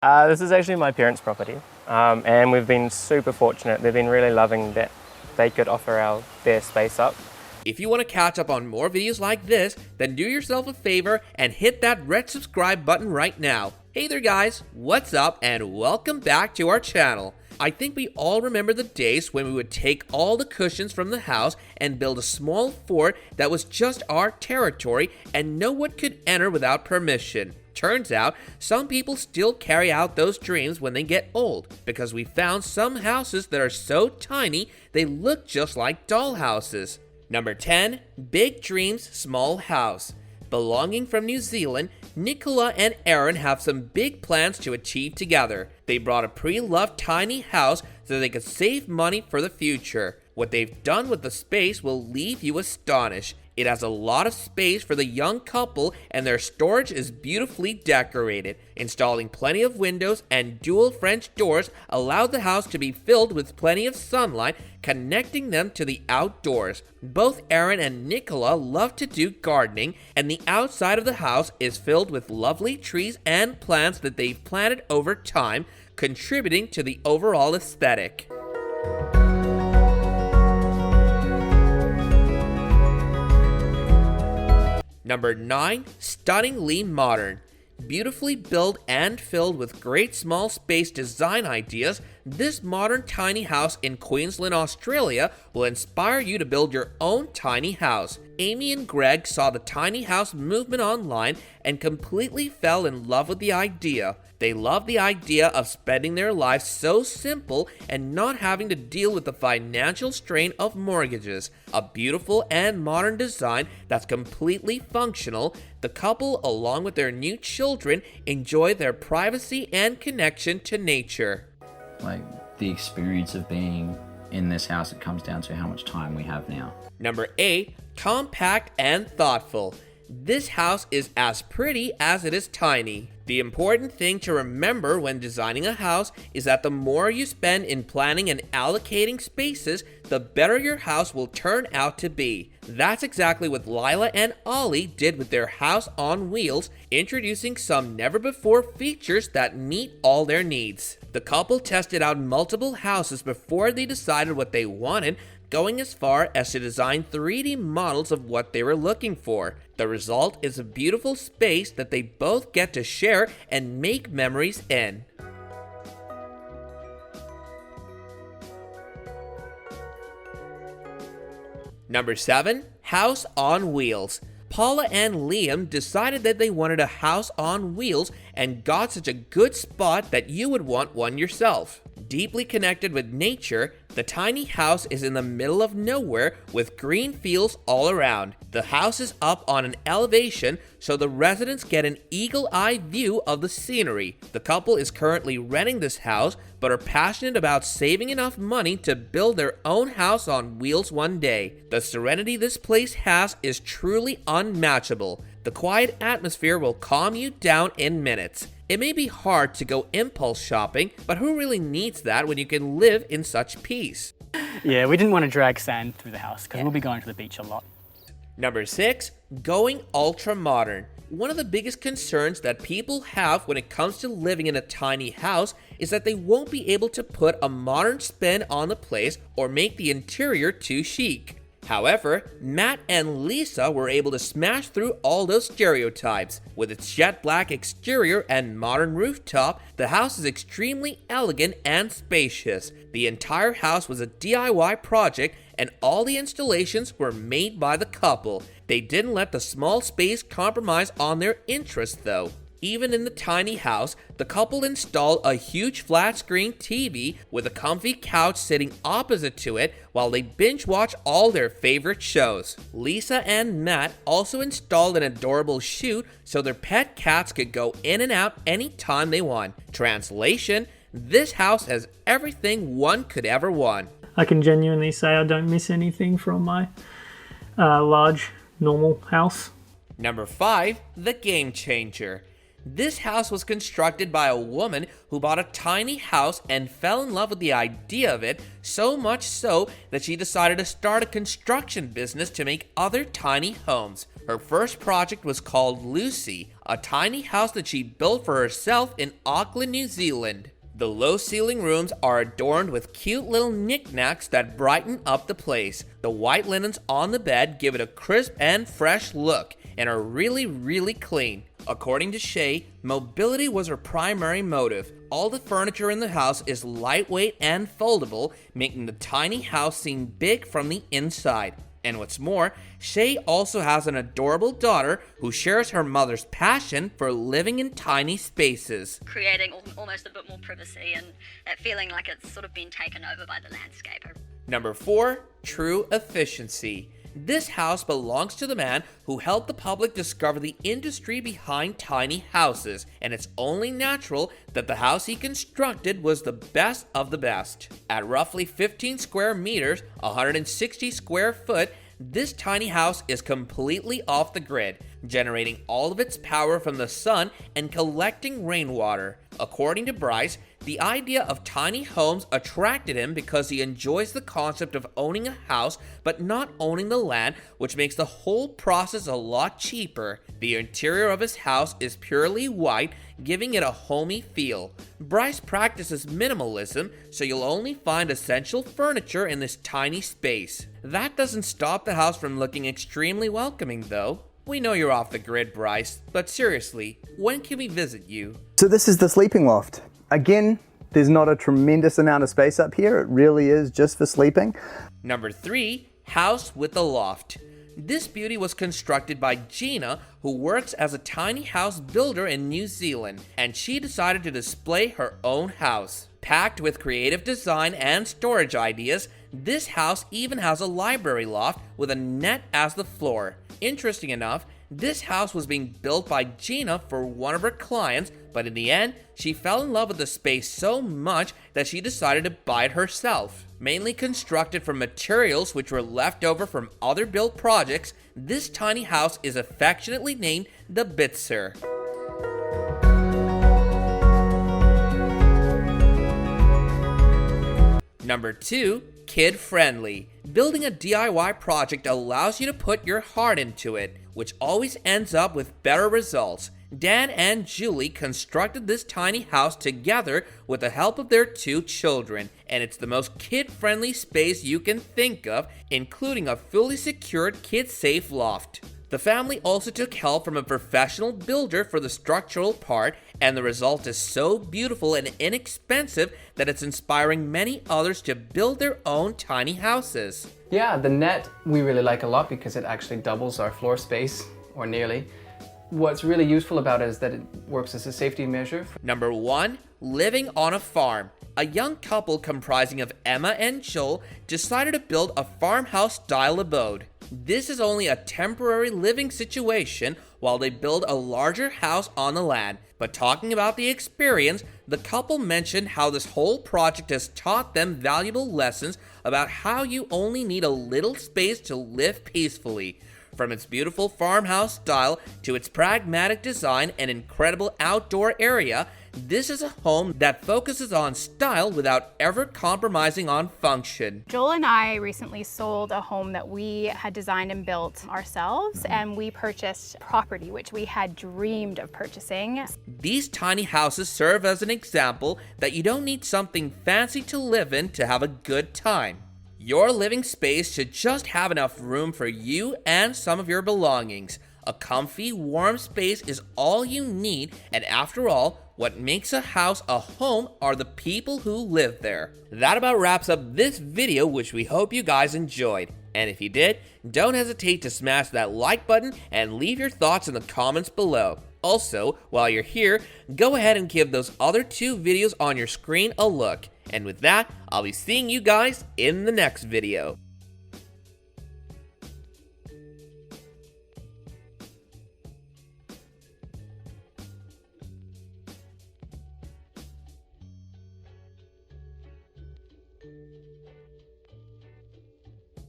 This is actually my parents' property, and we've been super fortunate. They've been really loving that they could offer their space up. If you want to catch up on more videos like this, then do yourself a favor and hit that red subscribe button right now. Hey there guys, what's up and welcome back to our channel. I think we all remember the days when we would take all the cushions from the house and build a small fort that was just our territory and no one could enter without permission. Turns out, some people still carry out those dreams when they get old, because we found some houses that are so tiny they look just like doll houses. Number 10. Big Dreams Small House. Belonging from New Zealand, Nicola and Aaron have some big plans to achieve together. They brought a pre-loved tiny house so they could save money for the future. What they've done with the space will leave you astonished. It has a lot of space for the young couple and their storage is beautifully decorated. Installing plenty of windows and dual French doors allowed the house to be filled with plenty of sunlight, connecting them to the outdoors. Both Aaron and Nicola love to do gardening, and the outside of the house is filled with lovely trees and plants that they've planted over time, contributing to the overall aesthetic. Number 9. Stunningly modern. Beautifully built and filled with great small space design ideas, this modern tiny house in Queensland, Australia will inspire you to build your own tiny house. Amy and Greg saw the tiny house movement online and completely fell in love with the idea. They love the idea of spending their lives so simple and not having to deal with the financial strain of mortgages. A beautiful and modern design that's completely functional, the couple, along with their new children, enjoy their privacy and connection to nature. Like the experience of being in this house, it comes down to how much time we have now. Number 8. Compact and thoughtful. This house is as pretty as it is tiny. The important thing to remember when designing a house is that the more you spend in planning and allocating spaces, the better your house will turn out to be. That's exactly what Lila and Ollie did with their house on wheels, introducing some never-before features that meet all their needs. The couple tested out multiple houses before they decided what they wanted, going as far as to design 3D models of what they were looking for. The result is a beautiful space that they both get to share and make memories in. Number 7. House on Wheels. Paula and Liam decided that they wanted a house on wheels and got such a good spot that you would want one yourself. Deeply connected with nature, the tiny house is in the middle of nowhere with green fields all around. The house is up on an elevation so the residents get an eagle-eye view of the scenery. The couple is currently renting this house but are passionate about saving enough money to build their own house on wheels one day. The serenity this place has is truly unmatchable. The quiet atmosphere will calm you down in minutes. It may be hard to go impulse shopping, but who really needs that when you can live in such peace? Yeah, we didn't want to drag sand through the house because we'll be going to the beach a lot. Number 6. Going ultra modern. One of the biggest concerns that people have when it comes to living in a tiny house is that they won't be able to put a modern spin on the place or make the interior too chic. However, Matt and Lisa were able to smash through all those stereotypes. With its jet black exterior and modern rooftop, the house is extremely elegant and spacious. The entire house was a DIY project and all the installations were made by the couple. They didn't let the small space compromise on their interests though. Even in the tiny house, the couple installed a huge flat-screen TV with a comfy couch sitting opposite to it while they binge-watch all their favorite shows. Lisa and Matt also installed an adorable chute so their pet cats could go in and out anytime they want. Translation: this house has everything one could ever want. I can genuinely say I don't miss anything from my large, normal house. Number 5. The Game Changer. This house was constructed by a woman who bought a tiny house and fell in love with the idea of it, so much so that she decided to start a construction business to make other tiny homes. Her first project was called Lucy, a tiny house that she built for herself in Auckland, New Zealand. The low ceiling rooms are adorned with cute little knickknacks that brighten up the place. The white linens on the bed give it a crisp and fresh look and are really clean. According to Shay, mobility was her primary motive. All the furniture in the house is lightweight and foldable, making the tiny house seem big from the inside. And what's more, Shay also has an adorable daughter who shares her mother's passion for living in tiny spaces. Creating almost a bit more privacy and that feeling like it's sort of been taken over by the landscape. Number 4, true efficiency. This house belongs to the man who helped the public discover the industry behind tiny houses, and it's only natural that the house he constructed was the best of the best. At roughly 15 square meters, 160 square foot, this tiny house is completely off the grid, generating all of its power from the sun and collecting rainwater. According to Bryce, the idea of tiny homes attracted him because he enjoys the concept of owning a house but not owning the land, which makes the whole process a lot cheaper. The interior of his house is purely white, giving it a homey feel. Bryce practices minimalism, so you'll only find essential furniture in this tiny space. That doesn't stop the house from looking extremely welcoming though. We know you're off the grid, Bryce, but seriously, when can we visit you? So this is the sleeping loft. Again, there's not a tremendous amount of space up here. It really is just for sleeping. Number 3, house with a loft. This beauty was constructed by Gina, who works as a tiny house builder in New Zealand, and she decided to display her own house. Packed with creative design and storage ideas, this house even has a library loft with a net as the floor. Interesting enough, this house was being built by Gina for one of her clients, but in the end, she fell in love with the space so much that she decided to buy it herself. Mainly constructed from materials which were left over from other built projects, this tiny house is affectionately named the Bitzer. Number 2, kid-friendly. Building a DIY project allows you to put your heart into it, which always ends up with better results. Dan and Julie constructed this tiny house together with the help of their 2 children, and it's the most kid-friendly space you can think of, including a fully secured kid-safe loft. The family also took help from a professional builder for the structural part, and the result is so beautiful and inexpensive that it's inspiring many others to build their own tiny houses. Yeah, the net we really like a lot because it actually doubles our floor space, or nearly. What's really useful about it is that it works as a safety measure. Number 1, living on a farm. A young couple comprising of Emma and Joel decided to build a farmhouse-style abode. This is only a temporary living situation while they build a larger house on the land. But talking about the experience, the couple mentioned how this whole project has taught them valuable lessons about how you only need a little space to live peacefully. From its beautiful farmhouse style to its pragmatic design and incredible outdoor area, this is a home that focuses on style without ever compromising on function. Joel and I recently sold a home that we had designed and built ourselves, and we purchased property which we had dreamed of purchasing. These tiny houses serve as an example that you don't need something fancy to live in to have a good time. Your living space should just have enough room for you and some of your belongings. A comfy, warm space is all you need, and after all, what makes a house a home are the people who live there. That about wraps up this video, which we hope you guys enjoyed. And if you did, don't hesitate to smash that like button and leave your thoughts in the comments below. Also, while you're here, go ahead and give those other 2 videos on your screen a look. And with that, I'll be seeing you guys in the next video.